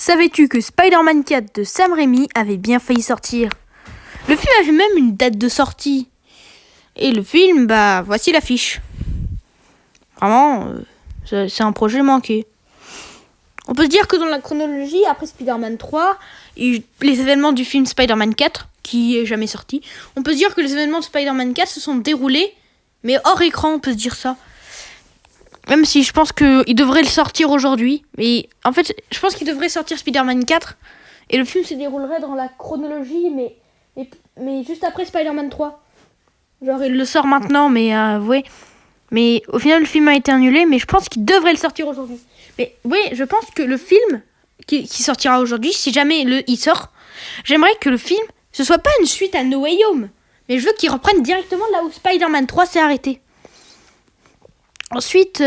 Savais-tu que Spider-Man 4 de Sam Raimi avait bien failli sortir? Le film avait même une date de sortie. Et le film, voici l'affiche. Vraiment, c'est un projet manqué. On peut se dire que dans la chronologie, après Spider-Man 3, et les événements du film Spider-Man 4, qui est jamais sorti, on peut se dire que les événements de Spider-Man 4 se sont déroulés, mais hors écran, on peut se dire ça. Même si je pense qu'il devrait le sortir aujourd'hui. Mais en fait, je pense qu'il devrait sortir Spider-Man 4. Et le film se déroulerait dans la chronologie, mais juste après Spider-Man 3. Genre, il le sort maintenant, mais ouais. Mais au final, le film a été annulé, mais je pense qu'il devrait le sortir aujourd'hui. Mais oui, je pense que le film qui sortira aujourd'hui, si jamais il sort, j'aimerais que le film, ce soit pas une suite à No Way Home. Mais je veux qu'il reprenne directement là où Spider-Man 3 s'est arrêté. Ensuite,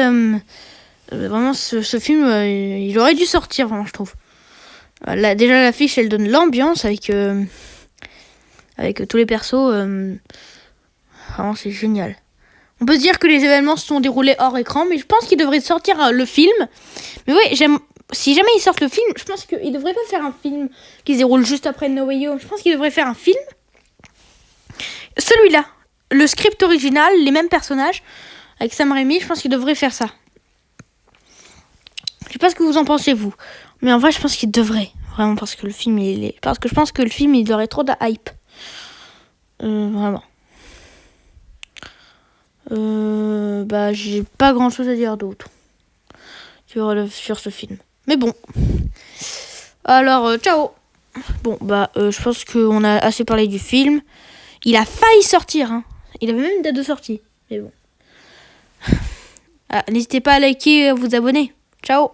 vraiment, ce film, il aurait dû sortir, vraiment, je trouve. Déjà, l'affiche, elle donne l'ambiance avec tous les persos. Vraiment, c'est génial. On peut se dire que les événements se sont déroulés hors écran, mais je pense qu'il devrait sortir le film. Mais oui, si jamais ils sortent le film, je pense qu'il devrait pas faire un film qui se déroule juste après No Way Home. Je pense qu'il devrait faire un film. Celui-là, le script original, les mêmes personnages, avec Sam Raimi, je pense qu'il devrait faire ça. Je sais pas ce que vous en pensez, vous. Mais en vrai, je pense qu'il devrait. Vraiment, parce que le film, parce que je pense que le film, il aurait trop de hype. Vraiment. J'ai pas grand chose à dire d'autre sur ce film. Mais bon. Alors, ciao. Bon, je pense qu'on a assez parlé du film. Il a failli sortir, hein. Il avait même une date de sortie. Mais bon. N'hésitez pas à liker et à vous abonner. Ciao.